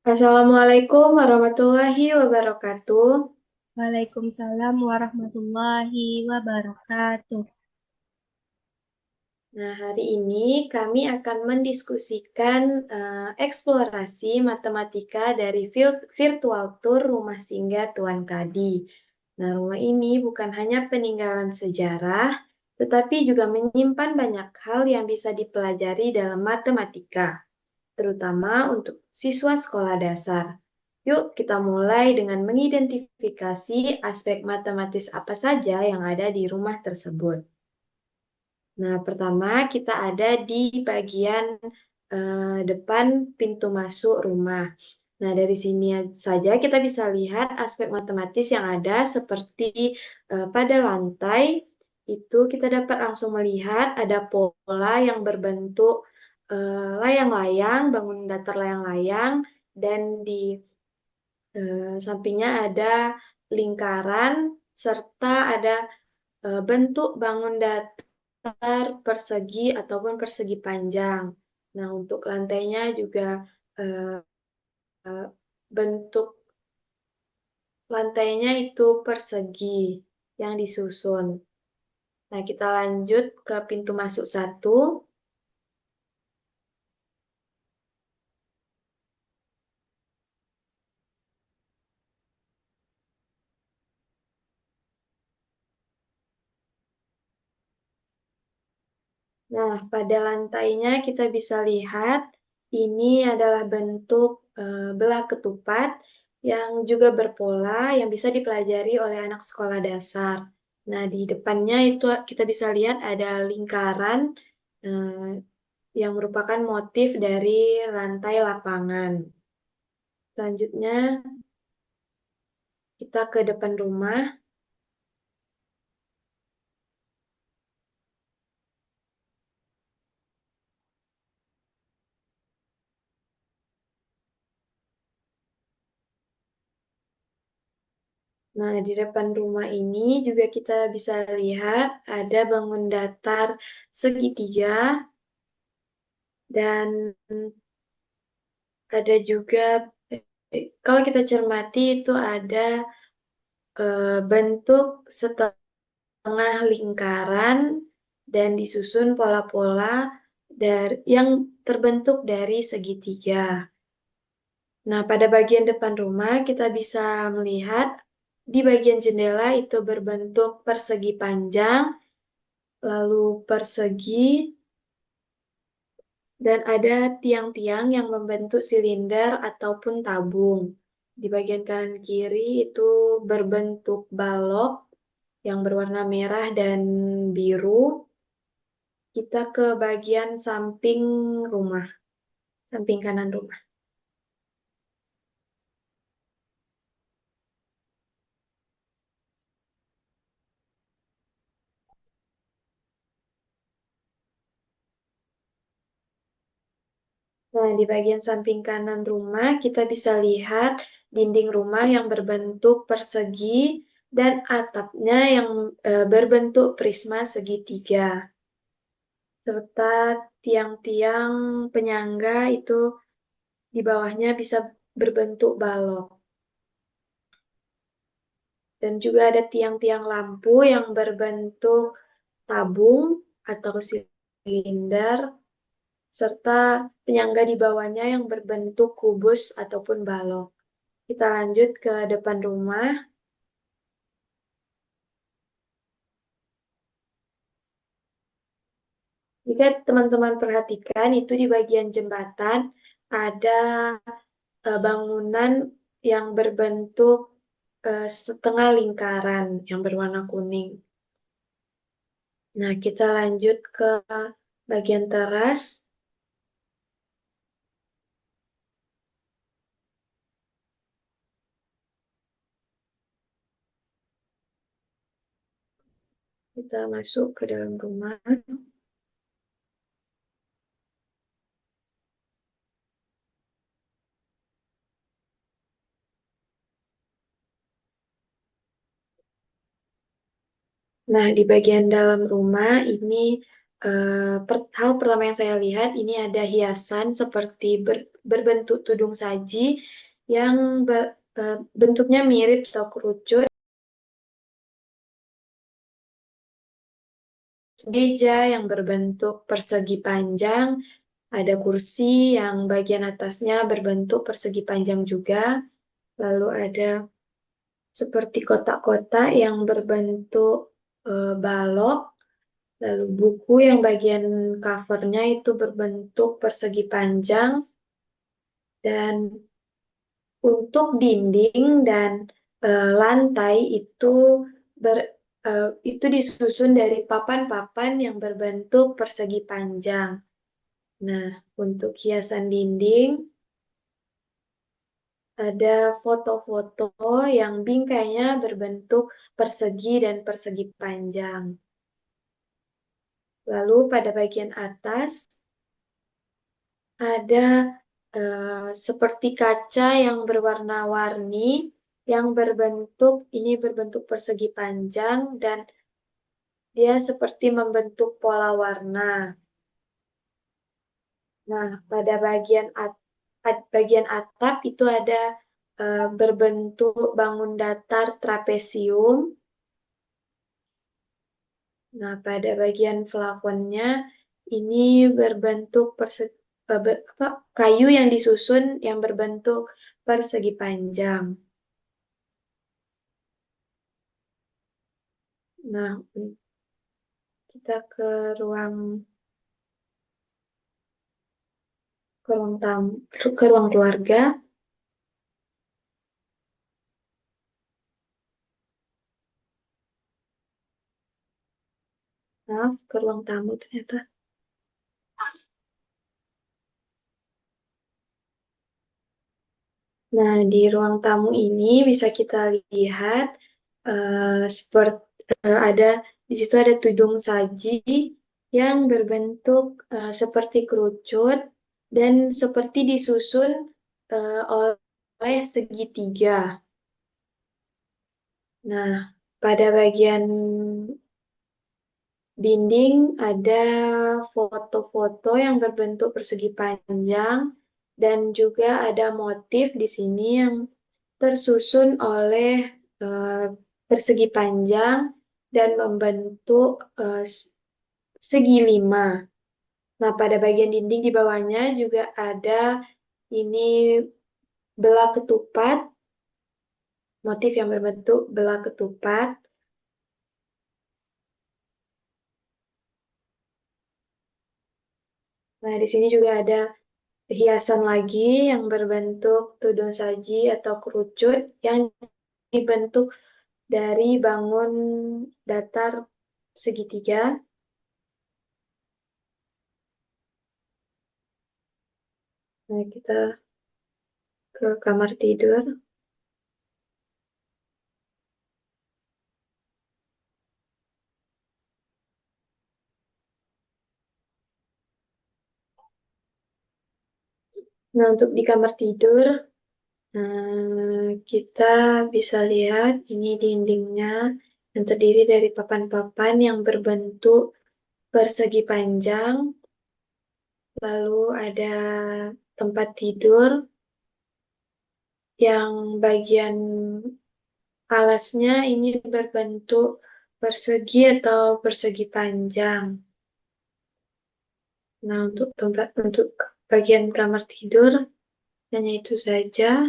Assalamualaikum warahmatullahi wabarakatuh. Waalaikumsalam warahmatullahi wabarakatuh. Nah, hari ini kami akan mendiskusikan eksplorasi matematika dari virtual tour Rumah Singgah Tuan Kadi. Nah, rumah ini bukan hanya peninggalan sejarah, tetapi juga menyimpan banyak hal yang bisa dipelajari dalam matematika, terutama untuk siswa sekolah dasar. Yuk, kita mulai dengan mengidentifikasi aspek matematis apa saja yang ada di rumah tersebut. Nah, pertama kita ada di bagian depan pintu masuk rumah. Nah, dari sini saja kita bisa lihat aspek matematis yang ada seperti pada lantai itu kita dapat langsung melihat ada pola yang berbentuk layang-layang, bangunan datar layang-layang, dan di sampingnya ada lingkaran serta ada bentuk bangun datar persegi ataupun persegi panjang. Nah, untuk lantainya juga eh, bentuk lantainya itu persegi yang disusun. Nah, kita lanjut ke pintu masuk satu. Nah, pada lantainya kita bisa lihat ini adalah bentuk belah ketupat yang juga berpola yang bisa dipelajari oleh anak sekolah dasar. Nah, di depannya itu kita bisa lihat ada lingkaran eh, yang merupakan motif dari lantai lapangan. Selanjutnya kita ke depan rumah. Nah, di depan rumah ini juga kita bisa lihat ada bangun datar segitiga dan ada juga kalau kita cermati itu ada bentuk setengah lingkaran dan disusun pola-pola dari yang terbentuk dari segitiga. Nah, pada bagian depan rumah kita bisa melihat di bagian jendela itu berbentuk persegi panjang, lalu persegi, dan ada tiang-tiang yang membentuk silinder ataupun tabung. Di bagian kanan kiri itu berbentuk balok yang berwarna merah dan biru. Kita ke bagian samping rumah, samping kanan rumah. Nah, di bagian samping kanan rumah kita bisa lihat dinding rumah yang berbentuk persegi dan atapnya yang berbentuk prisma segitiga, serta tiang-tiang penyangga itu di bawahnya bisa berbentuk balok. Dan juga ada tiang-tiang lampu yang berbentuk tabung atau silinder, serta penyangga di bawahnya yang berbentuk kubus ataupun balok. Kita lanjut ke depan rumah. Jika teman-teman perhatikan, itu di bagian jembatan ada bangunan yang berbentuk setengah lingkaran yang berwarna kuning. Nah, kita lanjut ke bagian teras. Kita masuk ke dalam rumah. Nah, di bagian dalam rumah ini hal pertama yang saya lihat ini ada hiasan seperti berbentuk tudung saji yang bentuknya mirip atau kerucut, meja yang berbentuk persegi panjang, ada kursi yang bagian atasnya berbentuk persegi panjang juga, lalu ada seperti kotak-kotak yang berbentuk balok, lalu buku yang bagian covernya itu berbentuk persegi panjang, dan untuk dinding dan lantai ber, itu disusun dari papan-papan yang berbentuk persegi panjang. Nah, untuk hiasan dinding ada foto-foto yang bingkainya berbentuk persegi dan persegi panjang. Lalu pada bagian atas ada seperti kaca yang berwarna-warni yang berbentuk persegi panjang dan dia seperti membentuk pola warna. Nah, pada bagian atap itu ada berbentuk bangun datar trapesium. Nah, pada bagian plafonnya ini berbentuk kayu yang disusun yang berbentuk persegi panjang. Nah, kita ke ruang keluarga. Maaf, ke ruang tamu ternyata. Nah, di ruang tamu ini bisa kita lihat seperti di situ ada tudung saji yang berbentuk seperti kerucut dan seperti disusun oleh segitiga. Nah, pada bagian dinding ada foto-foto yang berbentuk persegi panjang dan juga ada motif di sini yang tersusun oleh persegi panjang dan membentuk segi 5. Nah, pada bagian dinding di bawahnya juga ada ini belah ketupat, motif yang berbentuk belah ketupat. Nah, di sini juga ada hiasan lagi yang berbentuk tudung saji atau kerucut yang dibentuk dari bangun datar segitiga. Nah, kita ke kamar tidur. Nah, untuk di kamar tidur, kita bisa lihat ini dindingnya yang terdiri dari papan-papan yang berbentuk persegi panjang. Lalu ada tempat tidur yang bagian alasnya ini berbentuk persegi atau persegi panjang. Nah, untuk bagian kamar tidur hanya itu saja.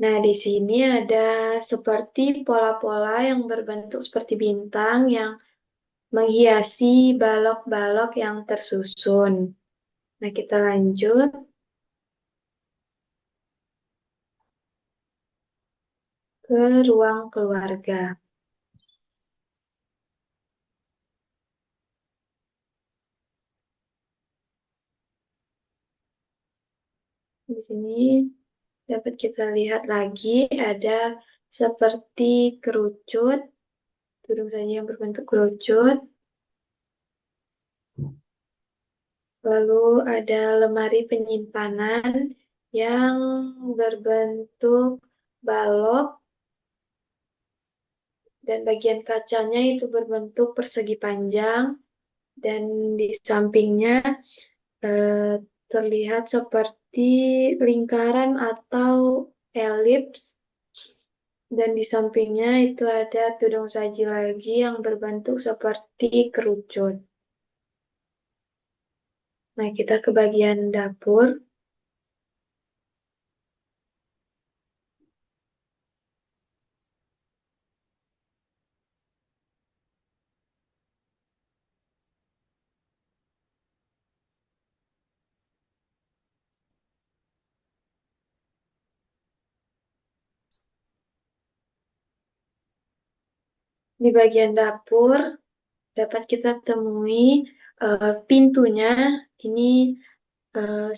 Nah, di sini ada seperti pola-pola yang berbentuk seperti bintang yang menghiasi balok-balok yang tersusun. Nah, kita lanjut. ke ruang keluarga. Di sini dapat kita lihat lagi ada seperti kerucut, tudung saja yang berbentuk kerucut. Lalu ada lemari penyimpanan yang berbentuk balok dan bagian kacanya itu berbentuk persegi panjang dan di sampingnya eh, terlihat seperti lingkaran atau elips dan di sampingnya itu ada tudung saji lagi yang berbentuk seperti kerucut. Nah, kita ke bagian dapur. Di bagian dapur dapat kita temui pintunya ini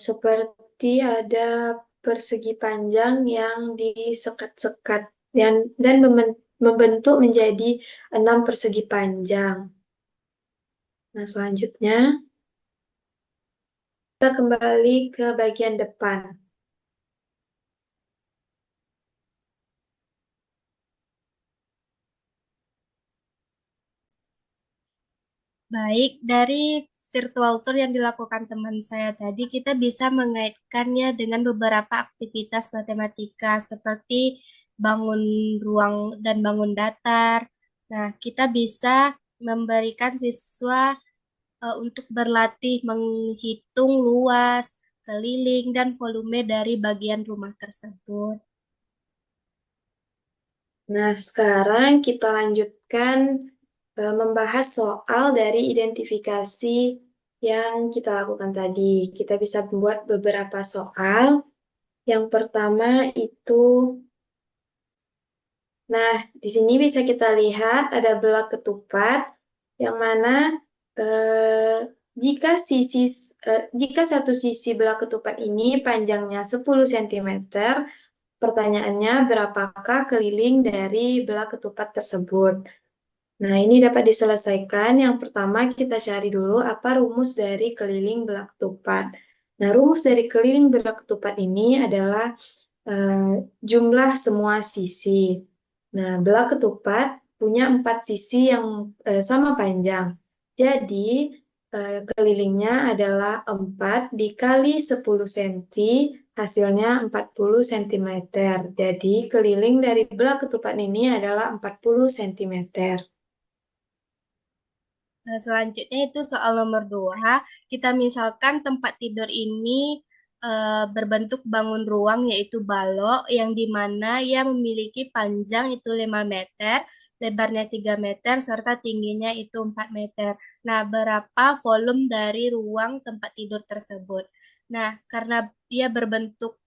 seperti ada persegi panjang yang disekat-sekat dan membentuk menjadi 6 persegi panjang. Nah, selanjutnya kita kembali ke bagian depan. Baik, dari virtual tour yang dilakukan teman saya tadi, kita bisa mengaitkannya dengan beberapa aktivitas matematika seperti bangun ruang dan bangun datar. Nah, kita bisa memberikan siswa untuk berlatih menghitung luas, keliling, dan volume dari bagian rumah tersebut. Nah, sekarang kita lanjutkan membahas soal dari identifikasi yang kita lakukan tadi. Kita bisa membuat beberapa soal. Yang pertama itu, nah, di sini bisa kita lihat ada belah ketupat yang mana eh, jika satu sisi belah ketupat ini panjangnya 10 cm, pertanyaannya berapakah keliling dari belah ketupat tersebut? Nah, ini dapat diselesaikan. Yang pertama kita cari dulu apa rumus dari keliling belah ketupat. Nah, rumus dari keliling belah ketupat ini adalah jumlah semua sisi. Nah, belah ketupat punya 4 sisi yang sama panjang. Jadi, kelilingnya adalah 4 dikali 10 cm, hasilnya 40 cm. Jadi, keliling dari belah ketupat ini adalah 40 cm. Nah, selanjutnya itu soal nomor 2. Kita misalkan tempat tidur ini berbentuk bangun ruang yaitu balok yang dimana ia memiliki panjang itu 5 meter, lebarnya 3 meter, serta tingginya itu 4 meter. Nah, berapa volume dari ruang tempat tidur tersebut? Nah, karena dia berbentuk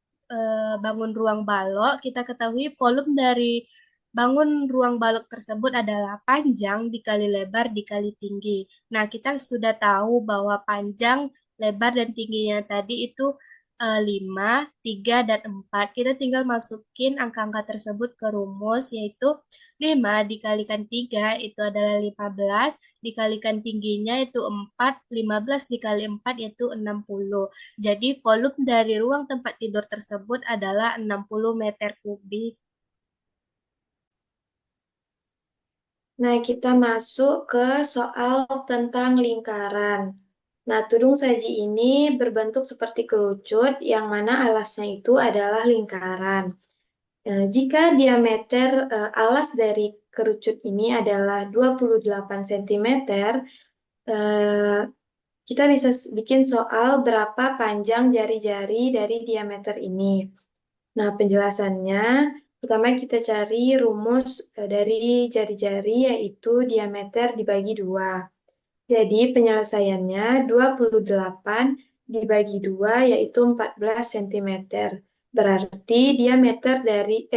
bangun ruang balok, kita ketahui volume dari bangun ruang balok tersebut adalah panjang dikali lebar dikali tinggi. Nah, kita sudah tahu bahwa panjang, lebar, dan tingginya tadi itu 5, 3, dan 4. Kita tinggal masukin angka-angka tersebut ke rumus, yaitu 5 dikalikan 3 itu adalah 15, dikalikan tingginya itu 4, 15 dikali 4 yaitu 60. Jadi, volume dari ruang tempat tidur tersebut adalah 60 meter kubik. Nah, kita masuk ke soal tentang lingkaran. Nah, tudung saji ini berbentuk seperti kerucut, yang mana alasnya itu adalah lingkaran. Jika diameter alas dari kerucut ini adalah 28 cm, kita bisa bikin soal berapa panjang jari-jari dari diameter ini. Nah, penjelasannya, pertama kita cari rumus dari jari-jari yaitu diameter dibagi 2. Jadi penyelesaiannya 28 dibagi 2 yaitu 14 cm. Berarti diameter dari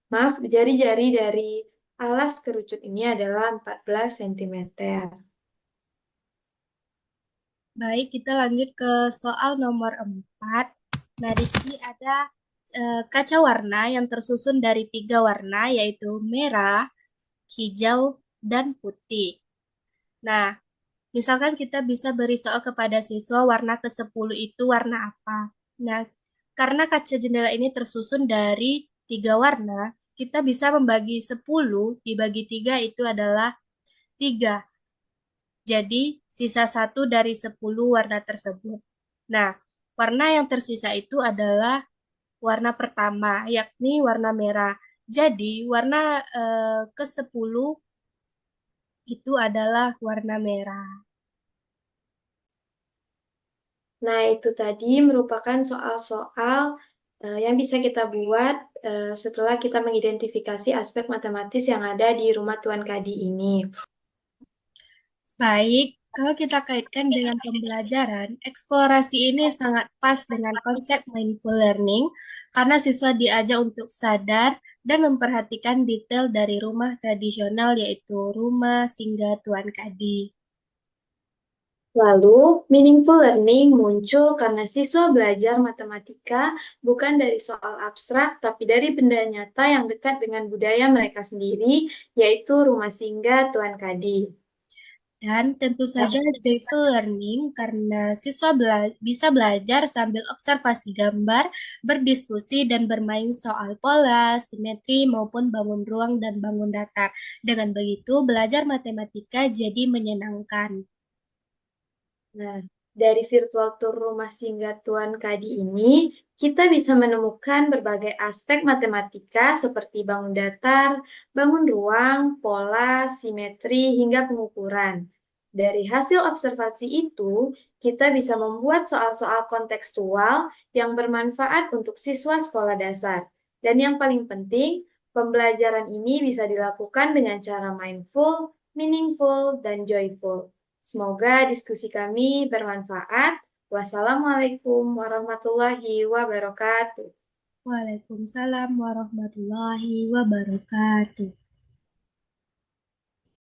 Maaf, jari-jari dari alas kerucut ini adalah 14 cm. Baik, kita lanjut ke soal nomor 4. Nah, di sini ada kaca warna yang tersusun dari 3 warna, yaitu merah, hijau, dan putih. Nah, misalkan kita bisa beri soal kepada siswa warna ke-10 itu warna apa. Nah, karena kaca jendela ini tersusun dari 3 warna, kita bisa membagi 10 dibagi 3 itu adalah 3. Jadi, sisa 1 dari 10 warna tersebut. Nah, warna yang tersisa itu adalah warna pertama, yakni warna merah. Jadi, warna ke-10 itu adalah warna merah. Nah, itu tadi merupakan soal-soal yang bisa kita buat setelah kita mengidentifikasi aspek matematis yang ada di rumah Tuan Kadi ini. Baik, kalau kita kaitkan dengan pembelajaran, eksplorasi ini sangat pas dengan konsep mindful learning karena siswa diajak untuk sadar dan memperhatikan detail dari rumah tradisional yaitu rumah singgah Tuan Kadi. Lalu, meaningful learning muncul karena siswa belajar matematika bukan dari soal abstrak, tapi dari benda nyata yang dekat dengan budaya mereka sendiri, yaitu rumah singgah Tuan Kadi. Dan tentu saja joyful learning karena siswa bisa belajar sambil observasi gambar, berdiskusi, dan bermain soal pola, simetri, maupun bangun ruang dan bangun datar. Dengan begitu, belajar matematika jadi menyenangkan. Nah, dari virtual tour rumah singgah Tuan Kadi ini, kita bisa menemukan berbagai aspek matematika seperti bangun datar, bangun ruang, pola, simetri, hingga pengukuran. Dari hasil observasi itu, kita bisa membuat soal-soal kontekstual yang bermanfaat untuk siswa sekolah dasar. Dan yang paling penting, pembelajaran ini bisa dilakukan dengan cara mindful, meaningful, dan joyful. Semoga diskusi kami bermanfaat. Wassalamualaikum warahmatullahi wabarakatuh. Waalaikumsalam warahmatullahi wabarakatuh.